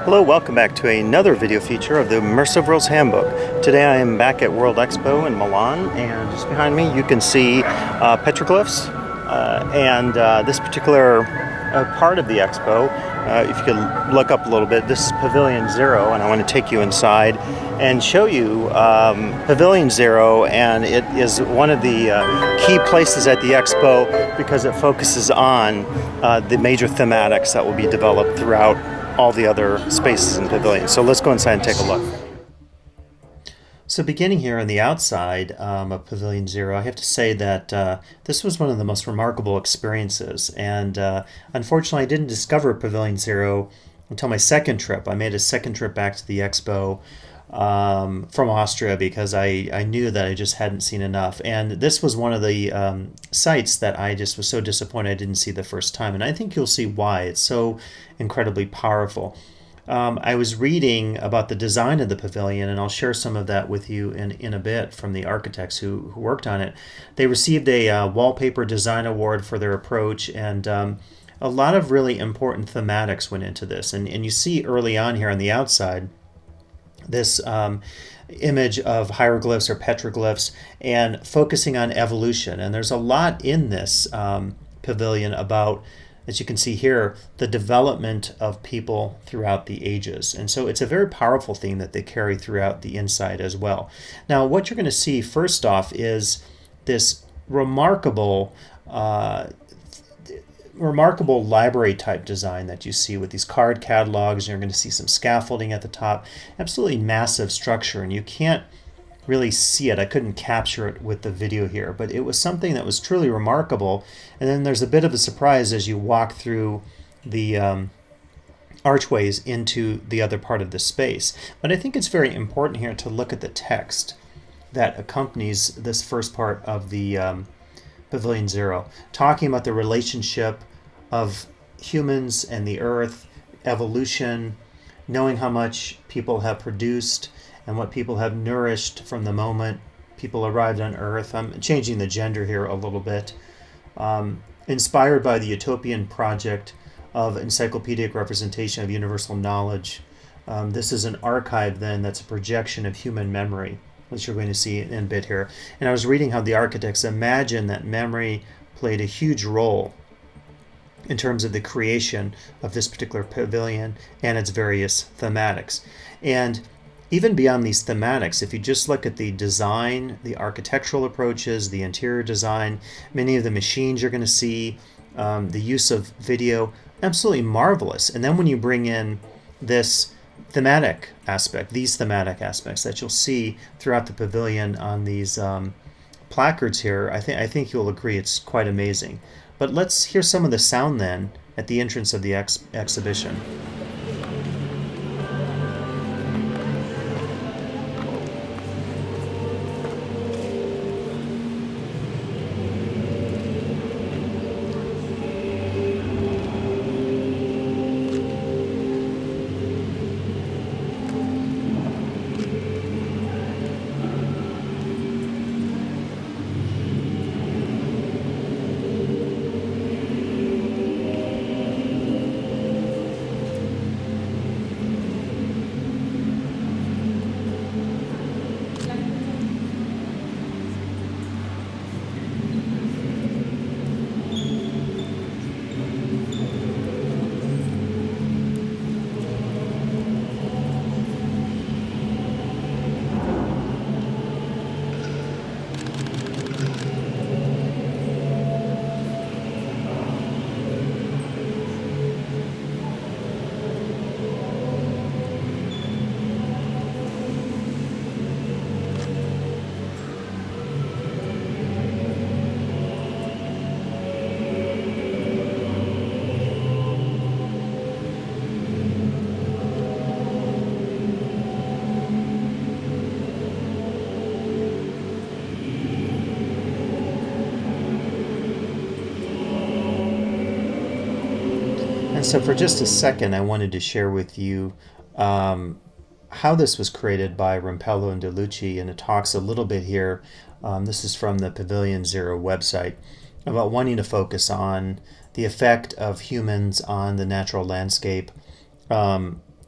Hello, welcome back to another video feature of the Immersive Worlds Handbook. Today I am back at World Expo in Milan, and just behind me you can see petroglyphs. This particular part of the expo, if you could look up a little bit, this is Pavilion Zero, and I want to take you inside and show you Pavilion Zero, and it is one of the key places at the expo because it focuses on the major thematics that will be developed throughout all the other spaces in Pavilion. So let's go inside and take a look. So beginning here on the outside of Pavilion Zero, I have to say that this was one of the most remarkable experiences. And unfortunately, I didn't discover Pavilion Zero until my second trip. I made a second trip back to the Expo from Austria because I knew that I just hadn't seen enough. And this was one of the sites that I just was so disappointed I didn't see the first time. And I think you'll see why. It's so incredibly powerful. I was reading about the design of the pavilion, and I'll share some of that with you in a bit from the architects who worked on it. They received a wallpaper design award for their approach, and a lot of really important thematics went into this. And you see early on here on the outside this image of hieroglyphs or petroglyphs and focusing on evolution. And there's a lot in this pavilion about, as you can see here, the development of people throughout the ages. And so it's a very powerful theme that they carry throughout the inside as well. Now, what you're going to see first off is this remarkable library type design that you see with these card catalogs. You're going to see some scaffolding at the top, absolutely massive structure, and you can't really see it. I couldn't capture it with the video here, but it was something that was truly remarkable. And then there's a bit of a surprise as you walk through the archways into the other part of the space. But I think it's very important here to look at the text that accompanies this first part of the Pavilion Zero, talking about the relationship of humans and the earth, evolution, knowing how much people have produced and what people have nourished from the moment people arrived on Earth. I'm changing the gender here a little bit. Inspired by the utopian project of encyclopedic representation of universal knowledge. This is an archive then that's a projection of human memory, which you're going to see in a bit here. And I was reading how the architects imagine that memory played a huge role in terms of the creation of this particular pavilion and its various thematics. And even beyond these thematics, if you just look at the design, the architectural approaches, the interior design, many of the machines you're going to see, the use of video, absolutely marvelous. And then when you bring in this thematic aspect, these thematic aspects that you'll see throughout the pavilion on these placards here, I think you'll agree it's quite amazing. But let's hear some of the sound then at the entrance of the exhibition. So for just a second, I wanted to share with you how this was created by Rampello and DeLucci, and it talks a little bit here. This is from the Pavilion Zero website about wanting to focus on the effect of humans on the natural landscape,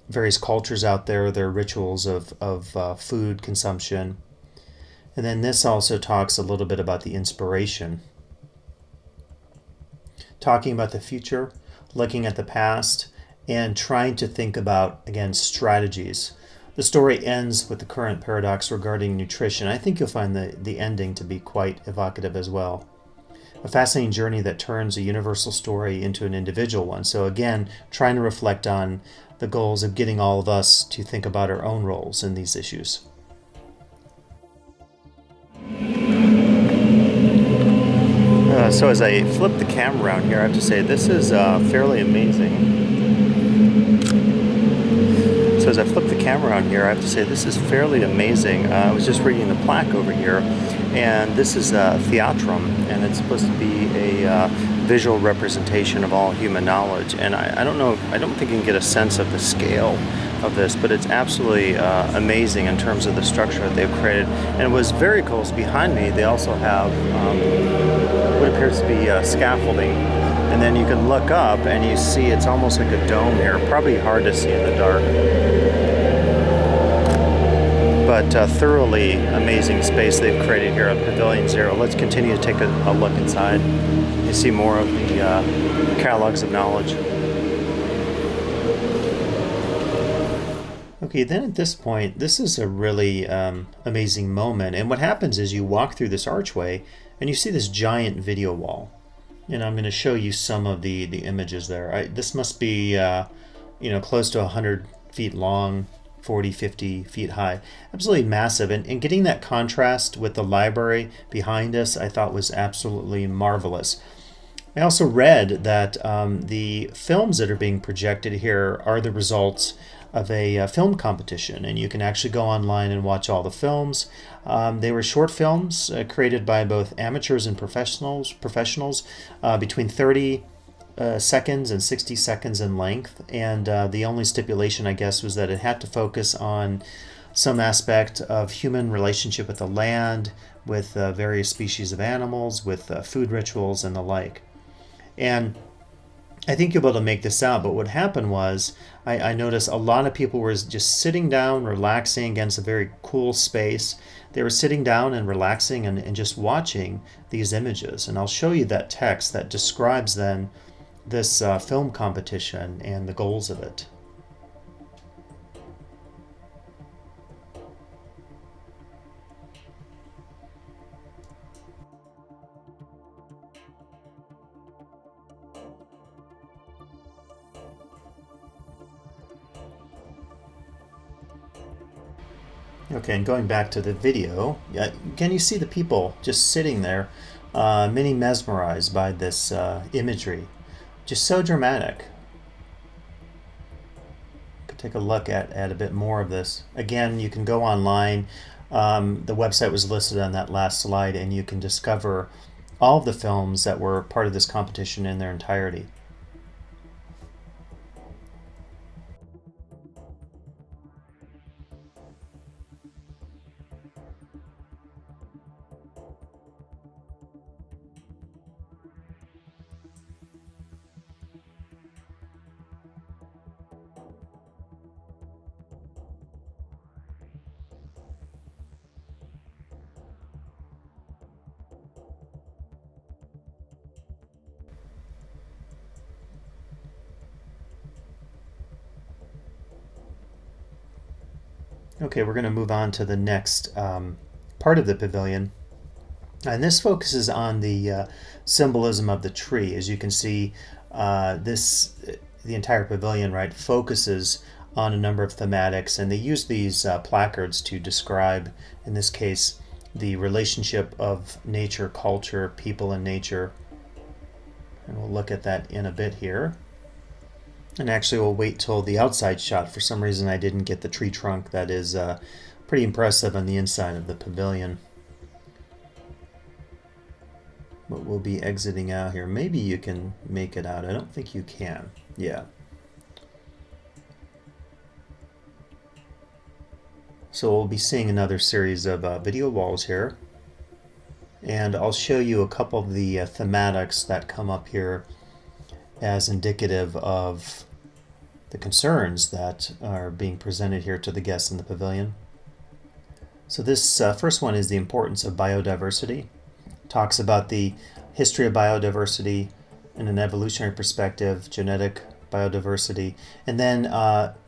various cultures out there, their rituals of food consumption. And then this also talks a little bit about the inspiration, talking about the future, looking at the past, and trying to think about, again, strategies. The story ends with the current paradox regarding nutrition. I think you'll find the ending to be quite evocative as well. A fascinating journey that turns a universal story into an individual one. So again, trying to reflect on the goals of getting all of us to think about our own roles in these issues. So as I flip the camera around here, I have to say this is fairly amazing. So as I flip the camera around here, I have to say this is fairly amazing. I was just reading the plaque over here, and this is a theatrum, and it's supposed to be a visual representation of all human knowledge. And I don't know, I don't think you can get a sense of the scale of this, but it's absolutely amazing in terms of the structure that they've created. And it was very cool. So behind me, they also have what appears to be scaffolding. And then you can look up and you see it's almost like a dome here. Probably hard to see in the dark. But thoroughly amazing space they've created here at Pavilion Zero. Let's continue to take a look inside. You see more of the catalogs of knowledge. Okay, then at this point, this is a really amazing moment. And what happens is you walk through this archway and you see this giant video wall. And I'm going to show you some of the images there. This must be, close to 100 feet long, 40, 50 feet high. Absolutely massive. And getting that contrast with the library behind us, I thought was absolutely marvelous. I also read that the films that are being projected here are the results of a film competition, and you can actually go online and watch all the films. They were short films created by both amateurs and professionals between 30 seconds and 60 seconds in length, and the only stipulation, I guess, was that it had to focus on some aspect of human relationship with the land, with various species of animals, with food rituals and the like. And I think you'll be able to make this out, but what happened was I noticed a lot of people were just sitting down, relaxing against a very cool space. They were sitting down and relaxing and just watching these images. And I'll show you that text that describes then this film competition and the goals of it. Okay, and going back to the video, can you see the people just sitting there, many mesmerized by this imagery? Just so dramatic. Could take a look at a bit more of this. Again, you can go online. The website was listed on that last slide, and you can discover all of the films that were part of this competition in their entirety. Okay, we're going to move on to the next part of the pavilion. And this focuses on the symbolism of the tree. As you can see, the entire pavilion, right, focuses on a number of thematics, and they use these placards to describe, in this case, the relationship of nature, culture, people, and nature. And we'll look at that in a bit here. And actually, we'll wait till the outside shot. For some reason, I didn't get the tree trunk. That is pretty impressive on the inside of the pavilion. But we'll be exiting out here. Maybe you can make it out. I don't think you can. Yeah. So we'll be seeing another series of video walls here. And I'll show you a couple of the thematics that come up here as indicative of the concerns that are being presented here to the guests in the pavilion. So this first one is the importance of biodiversity. Talks about the history of biodiversity in an evolutionary perspective, genetic biodiversity, and then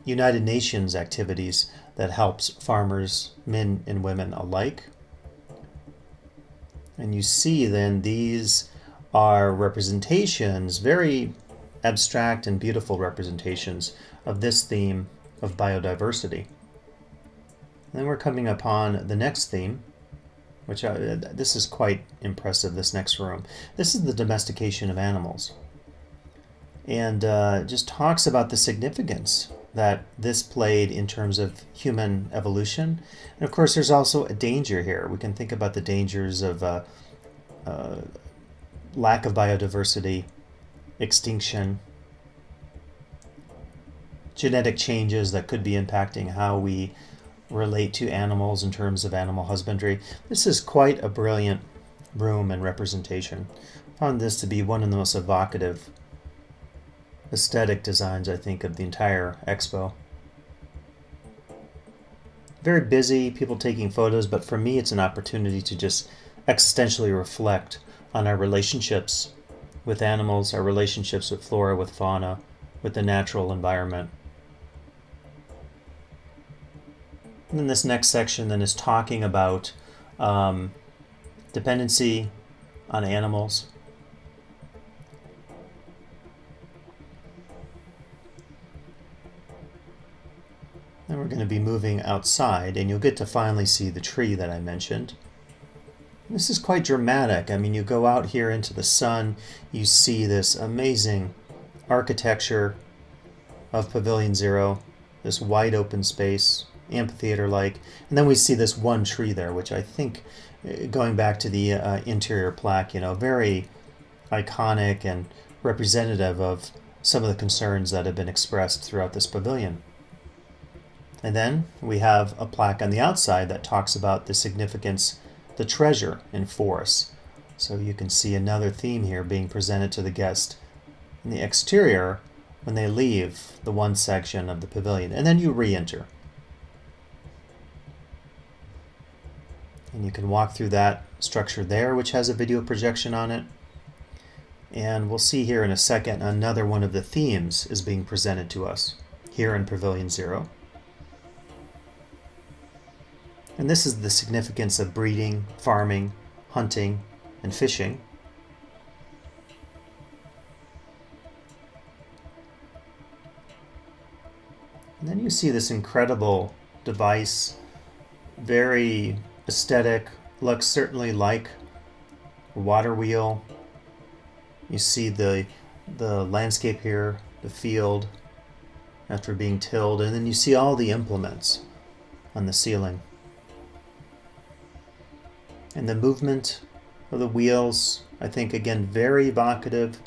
United Nations activities that helps farmers, men and women alike. And you see then these are representations, very abstract and beautiful representations of this theme of biodiversity. And then we're coming upon the next theme, which this is quite impressive, this next room. This is the domestication of animals. And just talks about the significance that this played in terms of human evolution. And of course, there's also a danger here. We can think about the dangers of lack of biodiversity, extinction, genetic changes that could be impacting how we relate to animals in terms of animal husbandry. This is quite a brilliant room and representation. I found this to be one of the most evocative aesthetic designs, I think, of the entire expo. Very busy, people taking photos, but for me it's an opportunity to just existentially reflect on our relationships with animals, our relationships with flora, with fauna, with the natural environment. And then this next section then is talking about dependency on animals. Then we're going to be moving outside, and you'll get to finally see the tree that I mentioned. This is quite dramatic. I mean, you go out here into the sun, you see this amazing architecture of Pavilion Zero, this wide open space, amphitheater-like, and then we see this one tree there, which I think, going back to the interior plaque, very iconic and representative of some of the concerns that have been expressed throughout this pavilion. And then we have a plaque on the outside that talks about the significance, the treasure in forests. So you can see another theme here being presented to the guest in the exterior when they leave the one section of the pavilion, and then you re-enter. And you can walk through that structure there, which has a video projection on it. And we'll see here in a second another one of the themes is being presented to us here in Pavilion Zero. And this is the significance of breeding, farming, hunting, and fishing. And then you see this incredible device, very aesthetic, looks certainly like a water wheel. You see the landscape here, the field after being tilled, and then you see all the implements on the ceiling. And the movement of the wheels, I think, again, very evocative.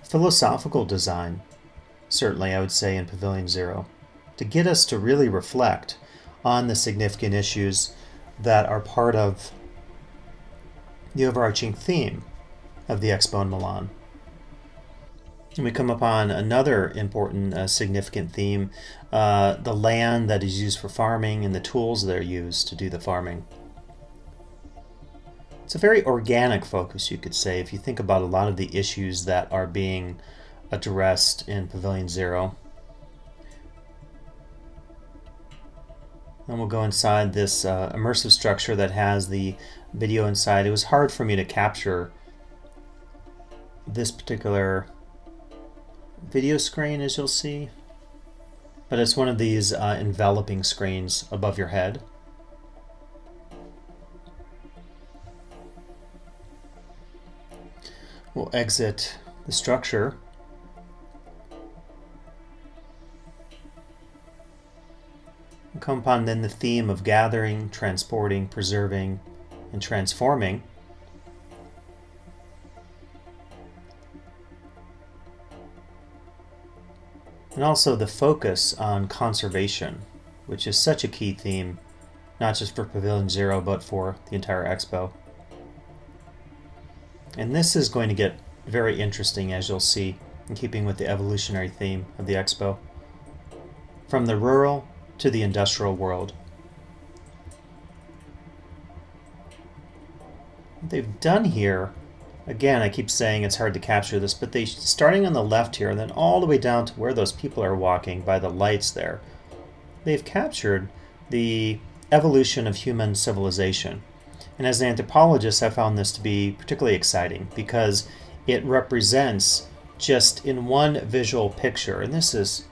Philosophical design, certainly, I would say, in Pavilion Zero, to get us to really reflect on the significant issues that are part of the overarching theme of the Expo in Milan. And we come upon another important, significant theme, the land that is used for farming and the tools that are used to do the farming. It's a very organic focus, you could say, if you think about a lot of the issues that are being addressed in Pavilion Zero. And we'll go inside this immersive structure that has the video inside. It was hard for me to capture this particular video screen, as you'll see, but it's one of these enveloping screens above your head. We'll exit the structure. We'll come upon then the theme of gathering, transporting, preserving, and transforming. And also the focus on conservation, which is such a key theme, not just for Pavilion Zero, but for the entire Expo. And this is going to get very interesting, as you'll see in keeping with the evolutionary theme of the Expo. From the rural to the industrial world. What they've done here, again, I keep saying it's hard to capture this, but they starting on the left here and then all the way down to where those people are walking by the lights there, they've captured the evolution of human civilization. And as an anthropologist, I found this to be particularly exciting because it represents just in one visual picture, and this is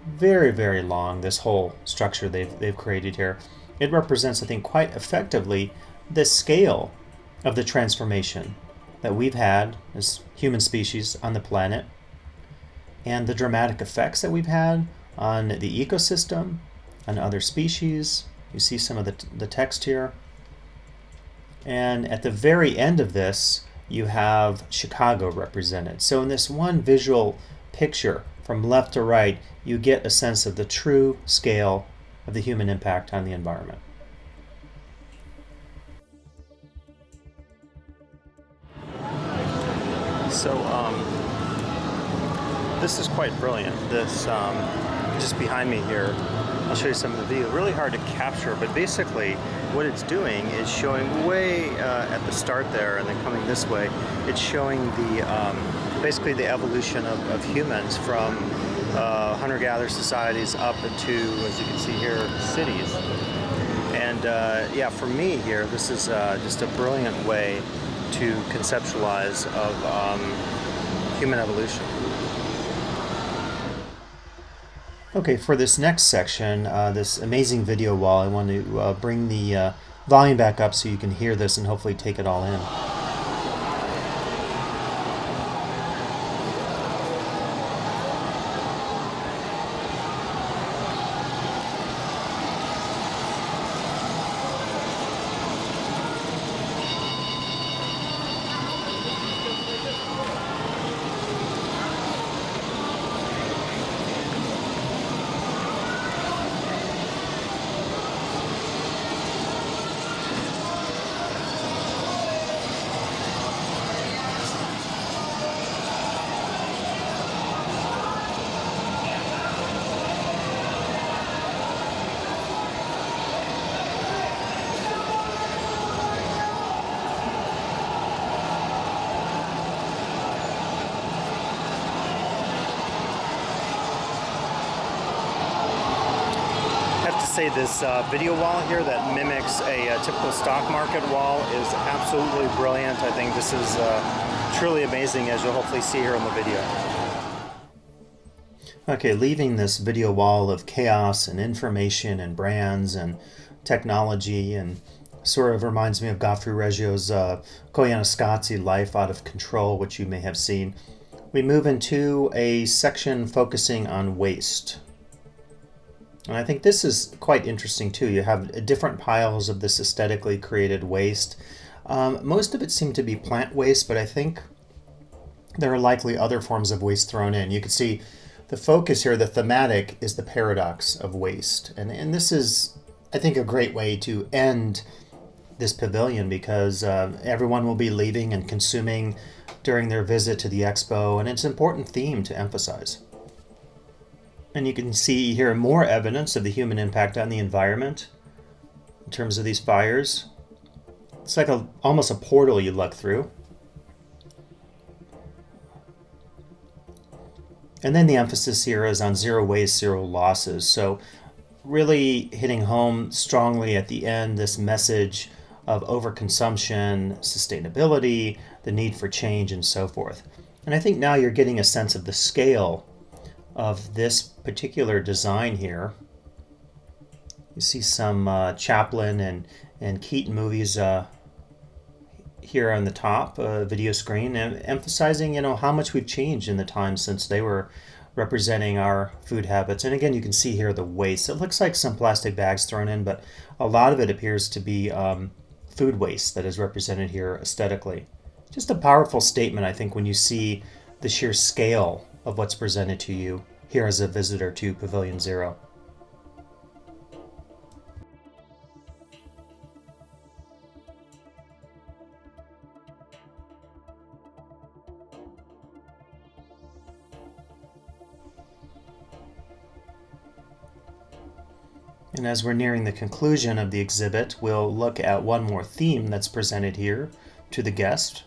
very, very long, this whole structure they've created here. It represents, I think, quite effectively the scale of the transformation that we've had as human species on the planet and the dramatic effects that we've had on the ecosystem, on other species. You see some of the text here. And at the very end of this, you have Chicago represented. So in this one visual picture from left to right, you get a sense of the true scale of the human impact on the environment. So this is quite brilliant. This just behind me here, I'll show you some of the video. Really hard to capture, but basically what it's doing is showing way at the start there and then coming this way, it's showing the basically the evolution of humans from hunter-gatherer societies up into, as you can see here, cities. And yeah, for me here, this is just a brilliant way to conceptualize of human evolution. Okay, for this next section, this amazing video wall, I want to bring the volume back up so you can hear this and hopefully take it all in. Say this video wall here that mimics a typical stock market wall is absolutely brilliant. I think this is truly amazing, as you'll hopefully see here in the video. Okay, leaving this video wall of chaos and information and brands and technology, and sort of reminds me of Godfrey Reggio's Koyaanisqatsi, Life Out of Control, which you may have seen. We move into a section focusing on waste. And I think this is quite interesting too. You have different piles of this aesthetically created waste. Most of it seemed to be plant waste, but I think there are likely other forms of waste thrown in. You can see the focus here, the thematic, is the paradox of waste. And this is, I think, a great way to end this pavilion because everyone will be leaving and consuming during their visit to the Expo, and it's an important theme to emphasize. And you can see here more evidence of the human impact on the environment in terms of these fires. It's like almost a portal you look through. And then the emphasis here is on zero waste, zero losses. So really hitting home strongly at the end this message of overconsumption, sustainability, the need for change, and so forth. And I think now you're getting a sense of the scale of this particular design here. You see some Chaplin and Keaton movies here on the top video screen, and emphasizing how much we've changed in the time since they were representing our food habits. And again, you can see here the waste. It looks like some plastic bags thrown in, but a lot of it appears to be food waste that is represented here aesthetically. Just a powerful statement, I think, when you see the sheer scale of what's presented to you here as a visitor to Pavilion Zero. And as we're nearing the conclusion of the exhibit, we'll look at one more theme that's presented here to the guest: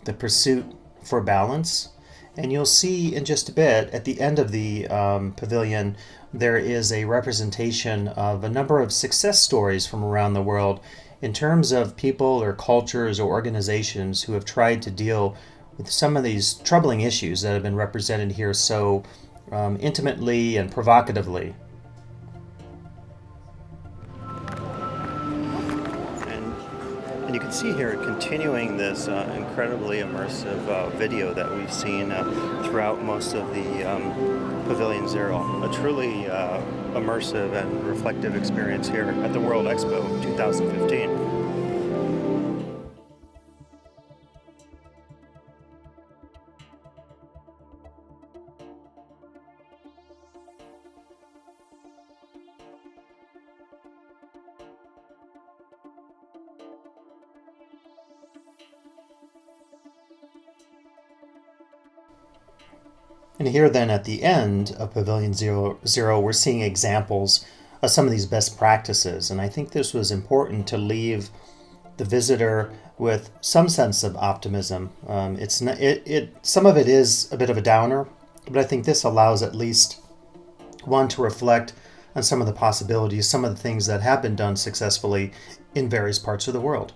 the pursuit for balance. And you'll see in just a bit, at the end of the pavilion, there is a representation of a number of success stories from around the world in terms of people or cultures or organizations who have tried to deal with some of these troubling issues that have been represented here so intimately and provocatively. And you can see here continuing this incredibly immersive video that we've seen throughout most of the Pavilion Zero. A truly immersive and reflective experience here at the World Expo 2015. And here then at the end of Pavilion Zero, we're seeing examples of some of these best practices. And I think this was important to leave the visitor with some sense of optimism. Some of it is a bit of a downer, but I think this allows at least one to reflect on some of the possibilities, some of the things that have been done successfully in various parts of the world.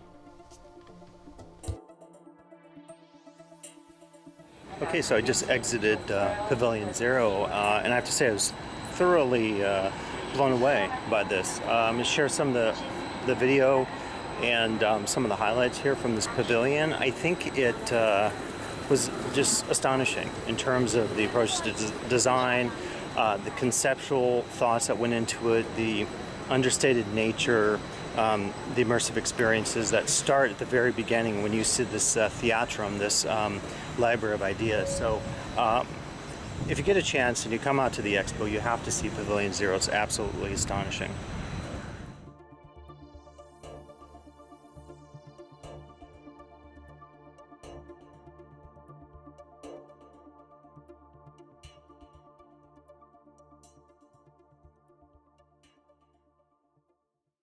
Okay, so I just exited Pavilion Zero, and I have to say I was thoroughly blown away by this. I'm going to share some of the video and some of the highlights here from this pavilion. I think it was just astonishing in terms of the approach to design, the conceptual thoughts that went into it, the understated nature, the immersive experiences that start at the very beginning when you see this theatrum, this library of ideas. So if you get a chance and you come out to the expo, you have to see Pavilion Zero. It's absolutely astonishing.